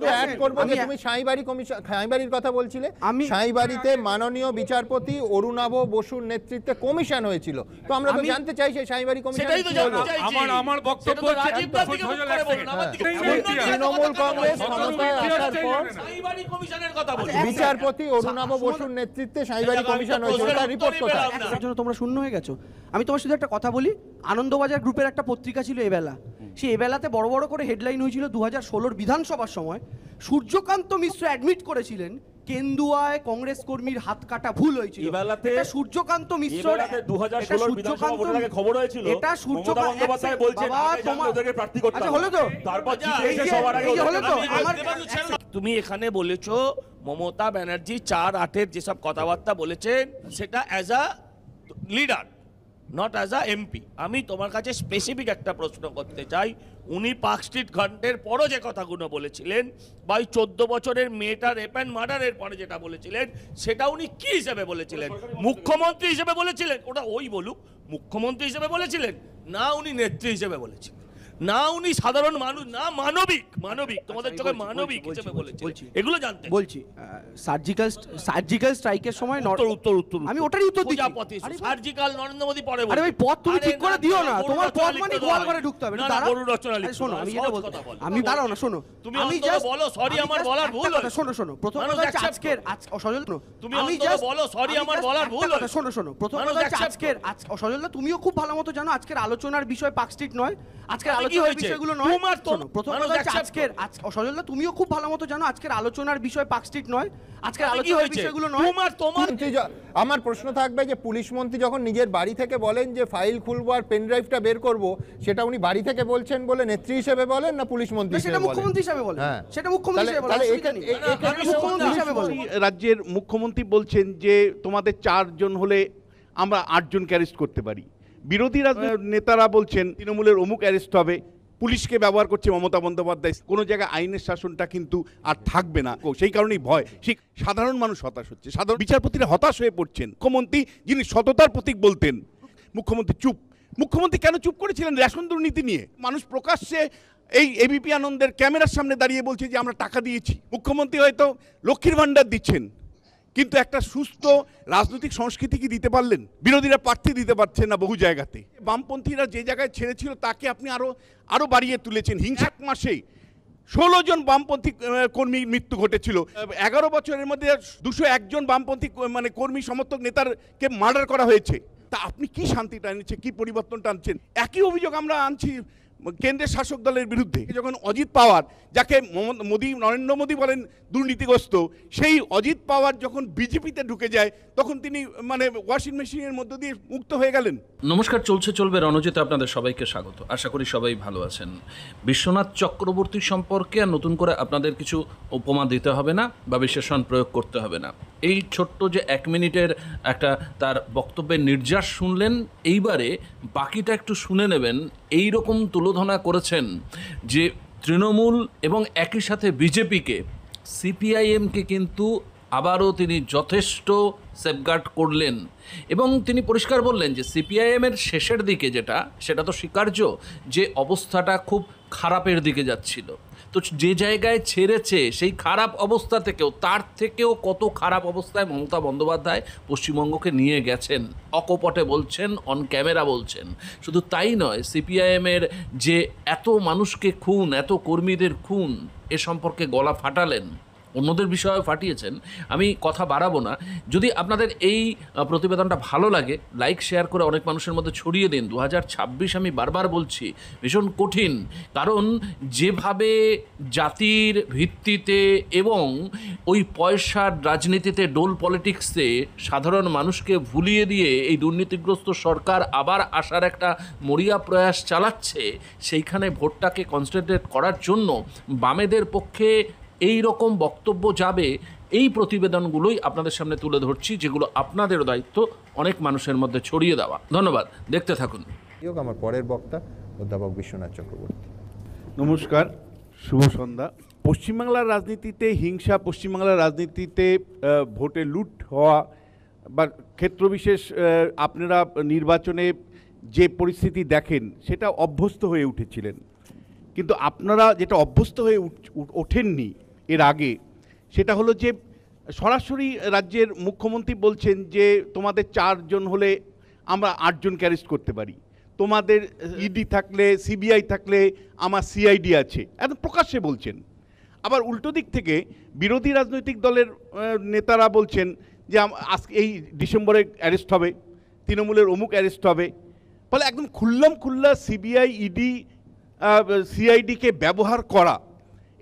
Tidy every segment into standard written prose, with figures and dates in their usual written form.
Add করব যে তুমি সাঁইবাড়ি কমিশন সাঁইবাড়ির কথা বলছিলে, সাঁইবাড়িতে মাননীয় বিচারপতি অরুণাভ বসুর নেতৃত্বে কমিশন হয়েছিল, তো আমরা তো জানতে চাই সেই সাঁইবাড়ি কমিশন আমার বক্তব্য তৃণমূল কংগ্রেস ক্ষমতায় আসার পর কমিশনের কথা বলি, বিচারপতি অরুণাভ বসুর নেতৃত্বে সাঁইবাড়ি কমিশন হয়েছিল, তার রিপোর্ট কোথায়? তোমরা শূন্য হয়ে গেছো। আমি তোমার শুধু একটা কথা বলি, আনন্দবাজার গ্রুপের একটা পত্রিকা ছিল এবেলা, সেই এবেলাতে বড় বড় করে হেডলাইন হয়েছিল 2016 বিধানসভার সময় সূর্যকান্ত মিশ্র অ্যাডমিট করেছিলেন কেন্দুয়ায় কংগ্রেস কর্মীর হাত কাটা ভুল হয়েছিল। এটা সূর্যকান্ত মিশ্র 2016 বিধানসভা ভোটের আগে খবর হয়েছিল, এটা মমতা বন্দ্যোপাধ্যায় বলছেন ওদেরকে প্রার্থী করতে হবে। হলো তো, তারপর জিতে এসে সবার আগে হলো তো। তুমি এখানে বলেছো মমতা ব্যানার্জি 4-8-এর যেসব কথাবার্তা বলেছেন সেটা as a leader, not as a MP. আমি তোমার কাছে স্পেসিফিক একটা প্রশ্ন করতে চাই, উনি পার্ক স্ট্রিট কাণ্ডের পরও যে কথাগুলো বলেছিলেন বা 14 বছরের মেয়েটা রেপ অ্যান্ড মার্ডারের পরে যেটা বলেছিলেন সেটা উনি কি হিসেবে বলেছিলেন? মুখ্যমন্ত্রী হিসেবে বলেছিলেন? ওটা ওই বলুক, মুখ্যমন্ত্রী হিসেবে বলেছিলেন না উনি নেত্রী হিসেবে বলেছিলেন, না উনি সাধারণ মানুষ, না মানবিক তোমাদের চোখে মানবিক হিসেবে বলেছেন? এগুলো জানতে বলছি। সার্জিক্যাল স্ট্রাইকের সময় উত্তর আমি ওটারই উত্তর দিচ্ছি। সার্জিক্যাল নরেন্দ্র মোদি পরে আরে ভাই পথ তুমি ঠিক করে দিও না, তোমার পথ মানে গোয়াল করে ঢুকতে হবে। শোনো আমি যেটা বলতে, আমি দাঁড়াও না, শোনো আমি জাস্ট বলো সরি আমার বলার ভুল হয়েছে। শোনো প্রথম কথা হচ্ছে আজকের সজল তুমি আমি জাস্ট বলো সরি আমার বলার ভুল হয়েছে। শোনো প্রথম কথা হচ্ছে আজকের সজল তুমিও খুব ভালো মতো জানো আজকের আলোচনার বিষয় পার্ক স্ট্রিট নয়, আজকের আলোচনার বিষয়গুলো নয়। প্রথম কথা হচ্ছে আজকের সজল তুমিও খুব ভালো মতো জানো আজকের আলোচনার বিষয় পার্ক স্ট্রিট নয়, আজকের আলোচনার বিষয়গুলো নয়। আমার প্রশ্ন থাকবে যে পুলিশ মন্ত্রী যখন নিজের বাড়ি থেকে বলেন যে ফাইল খুলবো আর পেন ড্রাইভটা বের করব, সেটা উনি বাড়ি থেকে বলছেন বলে নেত্রী হিসেবে বলেন না পুলিশ মন্ত্রী হিসেবে বলেন? সেটা মুখ্যমন্ত্রী হিসেবে বলেন, সেটা মুখ্যমন্ত্রী হিসেবে বলেন। রাজ্যের মুখ্যমন্ত্রী বলছেন যে তোমাদের 4 জন হলে আমরা 8 জনকে অ্যারেস্ট করতে পারি। বিরোধী নেতারা বলছেন তৃণমূলের অমুক অ্যারেস্ট হবে, পুলিশকে ব্যবহার করছে মমতা বন্দ্যোপাধ্যায়, কোনো জায়গায় আইনের শাসনটা কিন্তু আর থাকবে না, সেই কারণেই ভয়। সেই সাধারণ মানুষ হতাশ হচ্ছে, সাধারণ বিচারপতিরা হতাশ হয়ে পড়ছেন। মুখ্যমন্ত্রী যিনি সততার প্রতীক বলতেন, মুখ্যমন্ত্রী চুপ। মুখ্যমন্ত্রী কেন চুপ করেছিলেন রেশন দুর্নীতি নিয়ে? মানুষ প্রকাশ্যে এই এবিপি আনন্দের ক্যামেরার সামনে দাঁড়িয়ে বলছে যে আমরা টাকা দিয়েছি। মুখ্যমন্ত্রী হয়তো লক্ষ্মীর ভাণ্ডার দিচ্ছেন, কিন্তু একটা সুস্থ রাজনৈতিক সংস্কৃতি কি দিতে পারলেন? বিরোধীরা প্রার্থী দিতে পারছেন না বহু জায়গাতে। বামপন্থীরা যে জায়গায় ছেড়েছিল তাকে আপনি আরো বাড়িয়ে তুলেছেন। হিংসাক মাসে 16 জন বামপন্থী কর্মীর মৃত্যু ঘটেছিল। 11 বছরের মধ্যে 201 জন বামপন্থী কর্মী সমর্থক নেতারকে মার্ডার করা হয়েছে। তা আপনি কি শান্তিটা এনেছেন, কি পরিবর্তনটা আনছেন? একই অভিযোগ আমরা আনছি কেন্দ্রের শাসক দলের বিরুদ্ধে। যখন অজিত পাওয়ার, যাকে নরেন্দ্র মোদী বলেন দুর্নীতিগ্রস্ত, সেই অজিত পাওয়ার যখন বিজেপিতে ঢুকে যায় তখন তিনি ওয়াশিং মেশিনের মধ্য দিয়ে মুক্ত হয়ে গেলেন। নমস্কার, চলবে রণজিতে আপনাদের সবাইকে স্বাগত। আশা করি সবাই ভালো আছেন। বিশ্বনাথ চক্রবর্তী সম্পর্কে আর নতুন করে আপনাদের কিছু উপমা দিতে হবে না বা বিশেষণ প্রয়োগ করতে হবে না। এই ছোট্ট যে 1 মিনিটের একটা তার বক্তব্যের নির্যাস শুনলেন, এইবারে বাকিটা একটু শুনে নেবেন। এই রকম তুলোধনা করেছেন যে তৃণমূল এবং একই সাথে বিজেপিকে, সিপিআইএমকে কিন্তু আবারও তিনি যথেষ্ট সেফগার্ড করলেন এবং তিনি পরিষ্কার বললেন যে সিপিআইএমের শেষের দিকে সেটা তো স্বীকার্য যে অবস্থাটা খুব খারাপের দিকে যাচ্ছিল। তো যে জায়গায় ছেড়েছে সেই খারাপ অবস্থা তার থেকেও কত খারাপ অবস্থায় মমতা বন্দ্যোপাধ্যায় পশ্চিমবঙ্গকে নিয়ে গেছেন, অকপটে বলছেন, অন ক্যামেরা বলছেন। শুধু তাই নয়, সিপিআইএমের যে এত মানুষকে খুন, এত কর্মীদের খুন, এ সম্পর্কে গলা ফাটালেন, অন্যদের বিষয়ে ফাটিয়েছেন। আমি কথা বাড়াবো না। যদি আপনাদের এই প্রতিবেদনটা ভালো লাগে, লাইক শেয়ার করে অনেক মানুষের মধ্যে ছড়িয়ে দিন। 2026 আমি বারবার বলছি ভীষণ কঠিন, কারণ যেভাবে জাতির ভিত্তিতে এবং ওই পয়সার রাজনীতিতে, ডোল পলিটিক্সে সাধারণ মানুষকে ভুলিয়ে দিয়ে এই দুর্নীতিগ্রস্ত সরকার আবার আসার একটা মরিয়া প্রয়াস চালাচ্ছে, সেইখানে ভোটটাকে কনসেন্ট্রেট করার জন্য বামেদের পক্ষে এই রকম বক্তব্য যাবে, এই প্রতিবেদনগুলোই আপনাদের সামনে তুলে ধরছি, যেগুলো আপনাদেরও দায়িত্ব অনেক মানুষের মধ্যে ছড়িয়ে দেওয়া। ধন্যবাদ, দেখতে থাকুন। আমার পরের বক্তা অধ্যাপক বিশ্বনাথ চক্রবর্তী। নমস্কার, শুভ সন্ধ্যা। পশ্চিমবাংলার রাজনীতিতে হিংসা, পশ্চিমবাংলার রাজনীতিতে ভোটে লুট হওয়া বা ক্ষেত্রবিশেষ আপনারা নির্বাচনে যে পরিস্থিতি দেখেন সেটা অভ্যস্ত হয়ে উঠেছিলেন, কিন্তু আপনারা যেটা অভ্যস্ত হয়ে ওঠেননি এর আগে, সেটা হলো যে সরাসরি রাজ্যের মুখ্যমন্ত্রী বলছেন যে তোমাদের 4 জন হলে আমরা 8 জনকে অ্যারেস্ট করতে পারি, তোমাদের ইডি থাকলে সিবিআই থাকলে আমার সিআইডি আছে, একদম প্রকাশ্যে বলছেন। আবার উল্টো দিক থেকে বিরোধী রাজনৈতিক দলের নেতারা বলছেন যে আজকে এই ডিসেম্বরে অ্যারেস্ট হবে, তৃণমূলের অমুক অ্যারেস্ট হবে। ফলে একদম খুল্লা সিবিআই ইডি সিআইডিকে ব্যবহার করা,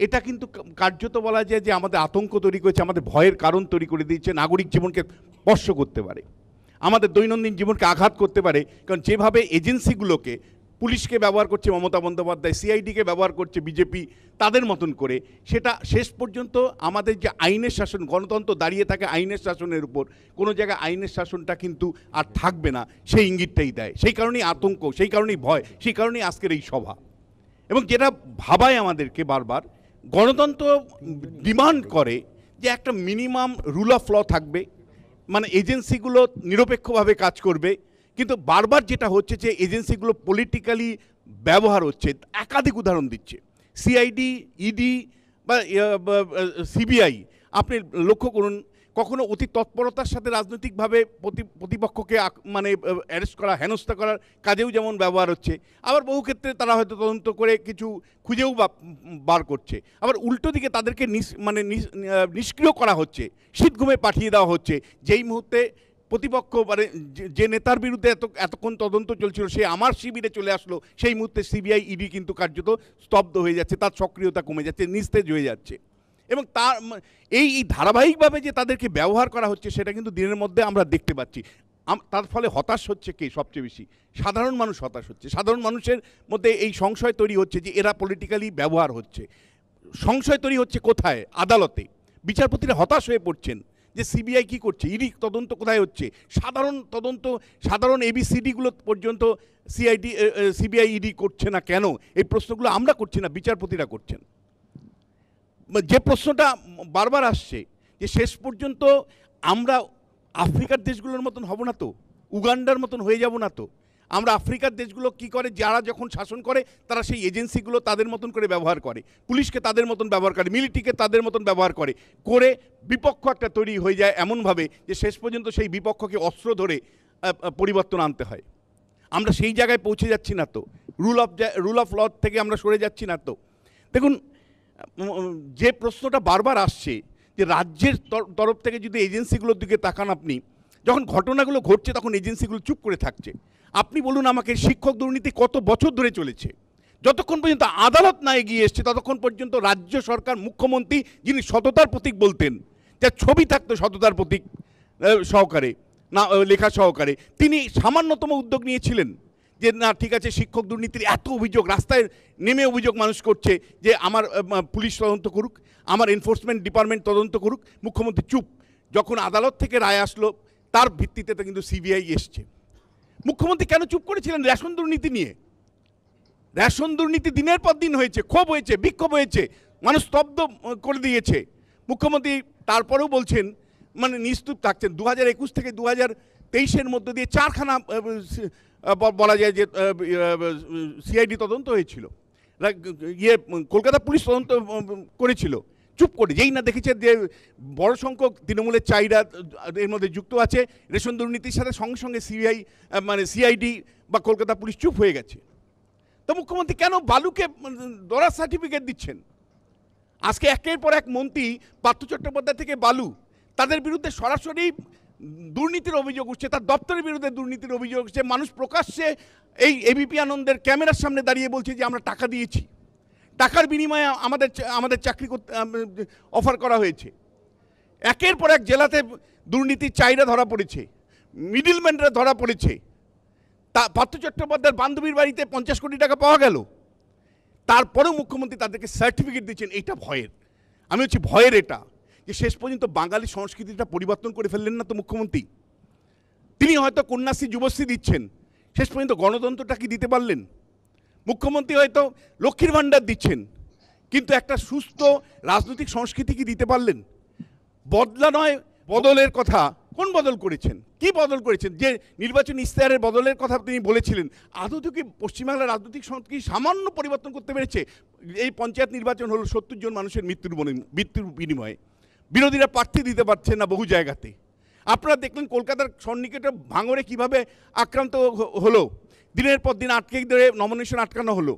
এটা কিন্তু কার্যত বলা যায় যে আমাদের আতঙ্ক তৈরি করেছে, আমাদের ভয়ের কারণ তৈরি করে দিয়েছে, নাগরিক জীবনকে স্পর্শ করতে পারে, আমাদের দৈনন্দিন জীবনকে আঘাত করতে পারে। কারণ যেভাবে এজেন্সিগুলোকে, পুলিশকে ব্যবহার করছে মমতা বন্দ্যোপাধ্যায়, সিআইডিকে ব্যবহার করছে বিজেপি তাদের মতন করে, সেটা শেষ পর্যন্ত আমাদের যে আইনের শাসন, গণতন্ত্র দাঁড়িয়ে থাকে আইনের শাসনের উপর, কোনো জায়গায় আইনের শাসনটা কিন্তু আর থাকবে না, সেই ইঙ্গিতটাই দেয়। সেই কারণেই আতঙ্ক, সেই কারণেই ভয়, সেই কারণেই আজকের এই সভা। এবং যেটা ভাবায় আমাদেরকে বারবার, গণতন্ত্র ডিমান্ড করে যে একটা মিনিমাম রুল অফ ল থাকবে, মানে এজেন্সিগুলো নিরপেক্ষভাবে কাজ করবে। কিন্তু বারবার যেটা হচ্ছে যে এজেন্সিগুলো পলিটিক্যালি ব্যবহার হচ্ছে। একাধিক উদাহরণ দিচ্ছে, সিআইডি, ইডি বা সিবিআই, আপনি লক্ষ্য করুন, কখনো অতি তৎপরতার সাথে রাজনৈতিকভাবে প্রতিপক্ষকে মানে অ্যারেস্ট করা, হেনস্থা করার কাজেও যেমন ব্যবহার হচ্ছে, আবার বহু ক্ষেত্রে তারা হয়তো তদন্ত করে কিছু খুঁজেও বার করছে। আবার উল্টো দিকে তাদেরকে নিষ্ক্রিয় করা হচ্ছে, শীতঘুমে পাঠিয়ে দেওয়া হচ্ছে। যেই মুহূর্তে প্রতিপক্ষ মানে যে নেতার বিরুদ্ধে এতক্ষণ তদন্ত চলছিল সে আমার শিবিরে চলে আসলো, সেই মুহূর্তে সিবিআই ইডি কিন্তু কার্যত স্তব্ধ হয়ে যাচ্ছে, তার সক্রিয়তা কমে যাচ্ছে, নিস্তেজ হয়ে যাচ্ছে। এবং তার এই ধারাবাহিকভাবে যে তাদেরকে ব্যবহার করা হচ্ছে সেটা কিন্তু দিনের মধ্যে আমরা দেখতে পাচ্ছি। তার ফলে হতাশ হচ্ছে কে সবচেয়ে বেশি? সাধারণ মানুষ হতাশ হচ্ছে। সাধারণ মানুষের মধ্যে এই সংশয় তৈরি হচ্ছে যে এরা পলিটিক্যালি ব্যবহার হচ্ছে। সংশয় তৈরি হচ্ছে কোথায়? আদালতে। বিচারপতিরা হতাশ হয়ে পড়ছেন যে সিবিআই কী করছে, ইডি তদন্ত কোথায় হচ্ছে, সাধারণ তদন্ত, সাধারণ এবিসিডিগুলো পর্যন্ত সিবিআই ইডি করছে না কেন? এই প্রশ্নগুলো আমরা করছি না, বিচারপতিরা করছেন। যে প্রশ্নটা বারবার আসছে যে শেষ পর্যন্ত আমরা আফ্রিকার দেশগুলোর মতন হব না তো, উগান্ডার মতন হয়ে যাব না তো? আমরা আফ্রিকার দেশগুলো কি করে, যারা যখন শাসন করে তারা সেই এজেন্সিগুলো তাদের মতন করে ব্যবহার করে, পুলিশকে তাদের মতন ব্যবহার করে, মিলিটারিকে তাদের মতন ব্যবহার করে, করে বিপক্ষ একটা তৈরি হয়ে যায় এমনভাবে যে শেষ পর্যন্ত সেই বিপক্ষকে অস্ত্র ধরে পরিবর্তন আনতে হয়। আমরা সেই জায়গায় পৌঁছে যাচ্ছি না তো? রুল অফ ল থেকে আমরা সরে যাচ্ছি না তো? দেখুন, যে প্রশ্নটা বারবার আসছে যে রাজ্যের তরফ থেকে যদি এজেন্সিগুলোর দিকে তাকান, আপনি যখন ঘটনাগুলো ঘটছে তখন এজেন্সিগুলো চুপ করে থাকছে। আপনি বলুন আমাকে, শিক্ষক দুর্নীতি কত বছর ধরে চলেছে, যতক্ষণ পর্যন্ত আদালত না এগিয়ে এসছে ততক্ষণ পর্যন্ত রাজ্য সরকার, মুখ্যমন্ত্রী যিনি সততার প্রতীক বলতেন, যার ছবি থাকতো সততার প্রতীক সহকারে, না লেখা সহকারে, তিনি সামান্যতম উদ্যোগ নিয়েছিলেন যে না ঠিক আছে, শিক্ষক দুর্নীতির এত অভিযোগ, রাস্তায় নেমে অভিযোগ মানুষ করছে যে আমার পুলিশ তদন্ত করুক, আমার এনফোর্সমেন্ট ডিপার্টমেন্ট তদন্ত করুক। মুখ্যমন্ত্রী চুপ। যখন আদালত থেকে রায় আসলো তার ভিত্তিতে তো কিন্তু সিবিআই এসছে। মুখ্যমন্ত্রী কেন চুপ করেছিলেন রেশন দুর্নীতি নিয়ে? রেশন দুর্নীতি দিনের পর দিন হয়েছে, ক্ষোভ হয়েছে, বিক্ষোভ হয়েছে, মানুষ স্তব্ধ করে দিয়েছে। মুখ্যমন্ত্রী তারপরেও বলছেন, মানে নিস্তুপ থাকছেন। 2021 থেকে 2023-এর মধ্যে দিয়ে 4খানা বলা যায় যে সিআইডি তদন্ত হয়েছিল, কলকাতা পুলিশ তদন্ত করেছিল, চুপ করে। যেই না দেখেছে যে বড় সংখ্যক তৃণমূলের চাহিদা এর মধ্যে যুক্ত আছে রেশন দুর্নীতির সাথে, সঙ্গে সঙ্গে সিআইডি বা কলকাতা পুলিশ চুপ হয়ে গেছে। তো মুখ্যমন্ত্রী কেন বালুকে দরাজ সার্টিফিকেট দিচ্ছেন? আজকে একের পর এক মন্ত্রী, পার্থ চট্টোপাধ্যায় থেকে বালু, তাদের বিরুদ্ধে সরাসরি দুর্নীতির অভিযোগ উঠছে, তার দপ্তরের বিরুদ্ধে দুর্নীতির অভিযোগ উঠছে। মানুষ প্রকাশ্যে এই এবিপি আনন্দের ক্যামেরার সামনে দাঁড়িয়ে বলছে যে আমরা টাকা দিয়েছি, টাকার বিনিময়ে আমাদের চাকরি করতে অফার করা হয়েছে। একের পর এক জেলাতে দুর্নীতির চাহিদা ধরা পড়েছে, মিডিলম্যানরা ধরা পড়েছে। পার্থ চট্টোপাধ্যায়ের বান্ধবীর বাড়িতে 50 কোটি টাকা পাওয়া গেল, তারপরেও মুখ্যমন্ত্রী তাদেরকে সার্টিফিকেট দিচ্ছেন। এইটা ভয়ের, আমি হচ্ছি ভয়ের এটা, যে শেষ পর্যন্ত বাঙালি সংস্কৃতিটা পরিবর্তন করে ফেললেন না তো মুখ্যমন্ত্রী? তিনি হয়তো কন্যাশ্রী, যুবশ্রী দিচ্ছেন, শেষ পর্যন্ত গণতন্ত্রটা কি দিতে পারলেন? মুখ্যমন্ত্রী হয়তো লক্ষ্মীর ভাণ্ডার দিচ্ছেন, কিন্তু একটা সুস্থ রাজনৈতিক সংস্কৃতি কি দিতে পারলেন? বদলা নয়, বদলের কথা কোন বদল করেছেন? কি বদল করেছেন? যে নির্বাচনী ইশতেহারের বদলের কথা তিনি বলেছিলেন, আদৌ কি পশ্চিমবাংলার রাজনৈতিক সংস্কৃতি কি সামান্য পরিবর্তন করতে পেরেছে? এই পঞ্চায়েত নির্বাচন হলো 70 জন মানুষের মৃত্যুর বিনিময়ে। বিরোধীরা প্রার্থী দিতে পারছেন না বহু জায়গাতে। আপনারা দেখলেন কলকাতার সন্নিকটে ভাঙড়ে কিভাবে আক্রান্ত হলো, দিনের পর দিন আটকে ধরে নমিনেশন আটকানো হলো।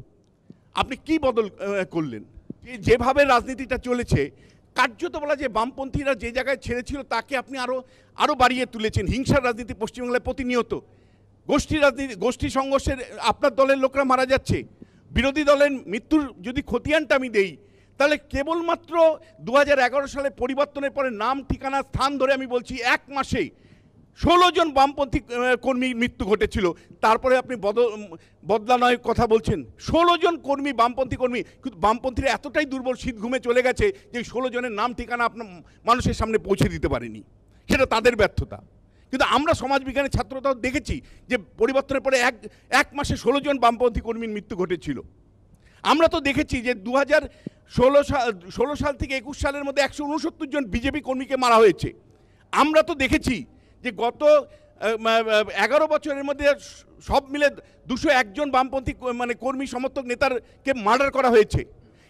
আপনি কি বদল করলেন? যেভাবে রাজনীতিটা চলেছে, কার্যত বলা যে বামপন্থীরা যে জায়গায় ছেড়েছিল তাকে আপনি আরও বাড়িয়ে তুলেছেন। হিংসার রাজনীতি পশ্চিমবাংলায় প্রতিনিয়ত, গোষ্ঠী রাজনীতি, গোষ্ঠী সংঘর্ষের আপনার দলের লোকরা মারা যাচ্ছে। বিরোধী দলের মৃত্যুর যদি খতিয়ানটা আমি দেই, তাহলে কেবলমাত্র 2011 সালে পরিবর্তনের পরে নাম ঠিকানা স্থান ধরে আমি বলছি 1 মাসে 16 জন বামপন্থী কর্মীর মৃত্যু ঘটেছিল। তারপরে আপনি বদলা নয় কথা বলছেন। 16 জন কর্মী, বামপন্থী কর্মী। কিন্তু বামপন্থীরা এতটাই দুর্বল, শীত ঘুমে চলে গেছে যে 16 জনের নাম ঠিকানা আপনার মানুষের সামনে পৌঁছে দিতে পারেনি। সেটা তাদের ব্যর্থতা। কিন্তু আমরা সমাজবিজ্ঞানের ছাত্রতাও দেখেছি যে পরিবর্তনের পরে এক মাসে 16 জন বামপন্থী কর্মীর মৃত্যু ঘটেছিল। আমরা তো দেখেছি যে 2016 সাল থেকে 21 সালের মধ্যে 169 জন বিজেপি কর্মীকে মারা হয়েছে। আমরা তো দেখেছি যে গত 11 বছরের মধ্যে সব মিলে 201 জন বামপন্থী কর্মী সমর্থক নেতারকে মার্ডার করা হয়েছে।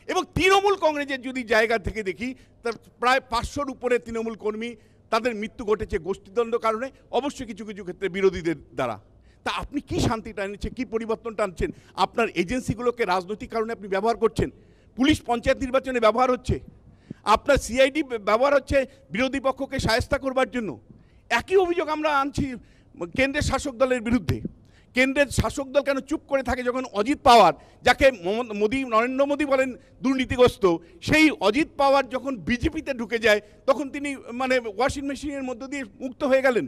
এবং তৃণমূল কংগ্রেসের যদি জায়গা থেকে দেখি, তার প্রায় 500-র উপরে তৃণমূল কর্মী তাদের মৃত্যু ঘটেছে গোষ্ঠীদ্বন্দ্ব কারণে, অবশ্যই কিছু কিছু ক্ষেত্রে বিরোধীদের দ্বারা। তা আপনি কি শান্তিটা এনেছেন, কি পরিবর্তনটা আনছেন? আপনার এজেন্সিগুলোকে রাজনৈতিক কারণে আপনি ব্যবহার করছেন। পুলিশ পঞ্চায়েত নির্বাচনে ব্যবহার হচ্ছে, আপনার সিআইডি ব্যবহার হচ্ছে বিরোধী পক্ষকে শায়েস্তা করবার জন্য। একই অভিযোগ আমরা আনছি কেন্দ্রের শাসক দলের বিরুদ্ধে। কেন্দ্রের শাসক দল কেন চুপ করে থাকে যখন অজিত পাওয়ার, যাকে নরেন্দ্র মোদী বলেন দুর্নীতিগ্রস্ত, সেই অজিত পাওয়ার যখন বিজেপিতে ঢুকে যায় তখন তিনি ওয়াশিং মেশিনের মধ্য দিয়ে মুক্ত হয়ে গেলেন।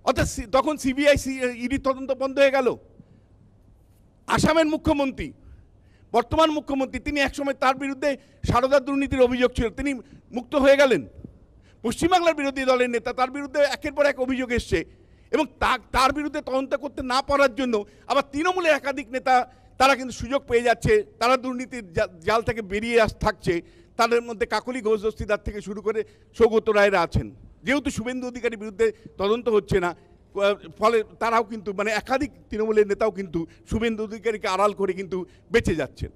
অর্থাৎ তখন সিবিআই ইডি তদন্ত বন্ধ হয়ে গেল। আসামের মুখ্যমন্ত্রী, বর্তমান মুখ্যমন্ত্রী, তিনি একসময় তার বিরুদ্ধে সারদা দুর্নীতির অভিযোগ ছিল, তিনি মুক্ত হয়ে গেলেন। পশ্চিমবাংলার বিরোধী দলের নেতা, তার বিরুদ্ধে একের পর এক অভিযোগ এসছে এবং তার বিরুদ্ধে তদন্ত করতে না পারার জন্য আবার তৃণমূলের একাধিক নেতা তারা কিন্তু সুযোগ পেয়ে যাচ্ছে, তারা দুর্নীতির জাল থেকে বেরিয়ে থাকছে। তাদের মধ্যে কাকলি ঘোষ দস্তিদার থেকে শুরু করে সৌগত রায়রা আছেন। যেহেতু শুভেন্দু অধিকারীর বিরুদ্ধে তদন্ত হচ্ছে না, ফলে তারাও কিন্তু একাধিক তৃণমূলের নেতাও কিন্তু শুভেন্দু অধিকারীকে আড়াল করে কিন্তু বেঁচে যাচ্ছেন।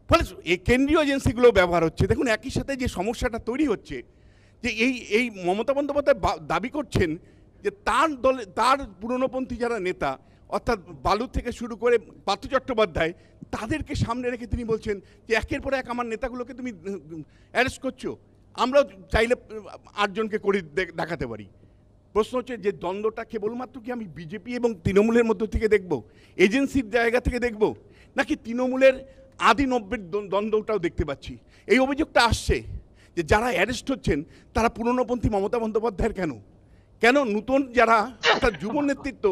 ফলে এই কেন্দ্রীয় এজেন্সিগুলো ব্যবহার হচ্ছে। দেখুন, একই সাথে যে সমস্যাটা তৈরি হচ্ছে, যে এই মমতা বন্দ্যোপাধ্যায় দাবি করছেন যে তার পুরনোপন্থী যারা নেতা, অর্থাৎ বালু থেকে শুরু করে পার্থ চট্টোপাধ্যায়, তাদেরকে সামনে রেখে তিনি বলছেন যে একের পর এক আমার নেতাগুলোকে তুমি অ্যারেস্ট করছো, আমরা চাইলে 8 জনকে করে দেখাতে পারি। প্রশ্ন হচ্ছে যে দ্বন্দ্বটা কেবলমাত্র কি আমি বিজেপি এবং তৃণমূলের মধ্য থেকে দেখব, এজেন্সির জায়গা থেকে দেখব, নাকি তৃণমূলের আদি 90-এর দ্বন্দ্বটাও দেখতে পাচ্ছি? এই অভিযোগটা আসছে যে যারা অ্যারেস্ট হচ্ছেন তারা পুরনোপন্থী মমতা বন্দ্যোপাধ্যায়ের কেন নতুন যারা অর্থাৎ যুব নেতৃত্ব,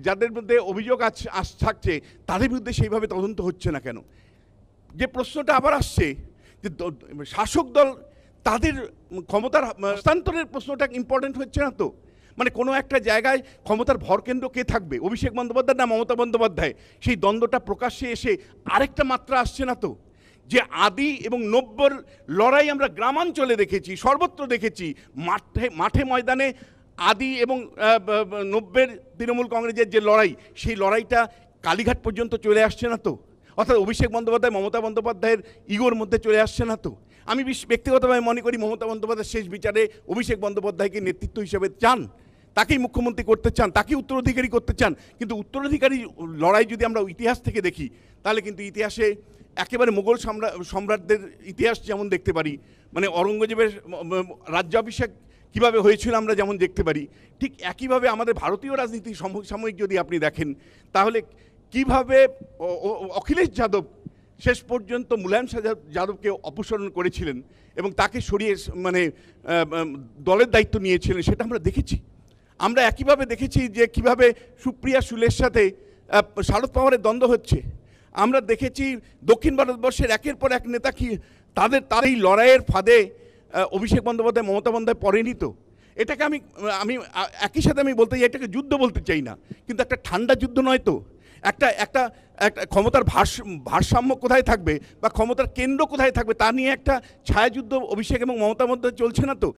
যাদের মধ্যে অভিযোগ থাকছে, তাদের বিরুদ্ধে সেইভাবে তদন্ত হচ্ছে না কেন? যে প্রশ্নটা আবার আসছে যে শাসক দল তাদের ক্ষমতার হস্তান্তরের প্রশ্নটা ইম্পর্টেন্ট হচ্ছে না তো? কোনো একটা জায়গায় ক্ষমতার ভরকেন্দ্র কে থাকবে, অভিষেক বন্দ্যোপাধ্যায় না মমতা বন্দ্যোপাধ্যায়? সেই দ্বন্দ্বটা প্রকাশ্যে এসে আরেকটা মাত্রা আসছে না তো? যে আদি এবং 90-র লড়াই আমরা গ্রামাঞ্চলে দেখেছি, সর্বত্র দেখেছি, মাঠে ময়দানে আদি এবং 90-এর তৃণমূল কংগ্রেসের যে লড়াই, সেই লড়াইটা কালীঘাট পর্যন্ত চলে আসছে না তো? অর্থাৎ অভিষেক বন্দ্যোপাধ্যায় মমতা বন্দ্যোপাধ্যায়ের ইগোর মধ্যে চলে আসছে না তো? আমি ব্যক্তিগতভাবে মনে করি মমতা বন্দ্যোপাধ্যায় শেষ বিচারে অভিষেক বন্দ্যোপাধ্যায়কে নেতৃত্ব হিসেবে চান, তাকেই মুখ্যমন্ত্রী করতে চান, তাকেই উত্তরাধিকারী করতে চান। কিন্তু উত্তরাধিকারী লড়াই যদি আমরা ইতিহাস থেকে দেখি, তাহলে কিন্তু ইতিহাসে একেবারে মোগল সম্রাটদের ইতিহাস যেমন দেখতে পারি, অরঙ্গজেবের রাজ্যাভিষেক কীভাবে হয়েছিল আমরা যেমন দেখতে পারি, ঠিক একইভাবে আমাদের ভারতীয় রাজনীতি সাময়িক যদি আপনি দেখেন, তাহলে কিভাবে অখিলেশ যাদব শেষ পর্যন্ত মুলায়ম যাদবকে অপসারণ করেছিলেন এবং তাকে সরিয়ে দলের দায়িত্ব নিয়েছিলেন, সেটা আমরা দেখেছি। আমরা একইভাবে দেখেছি যে কিভাবে সুপ্রিয়া সুলের সাথে শারদ পাওয়ারের দ্বন্দ্ব হচ্ছে। আমরা দেখেছি দক্ষিণ ভারতবর্ষের একের পর এক নেতা কি তার এই লড়াইয়ের ফাঁদে অভিষেক বন্দ্যোপাধ্যায় মমতা বন্দ্যোপাধ্যায় পড়েনি তো? এটাকে আমি একই সাথে আমি বলতে চাই, এটাকে যুদ্ধ বলতে চাই না, কিন্তু একটা ঠান্ডা যুদ্ধ নয় তো। একটা ক্ষমতার ভারসাম্য কোথায় থাকবে বা ক্ষমতার কেন্দ্র কোথায় থাকবে তা নিয়ে একটা ছায়াযুদ্ধ অভিষেক এবং মমতার মধ্যে চলছে না তো?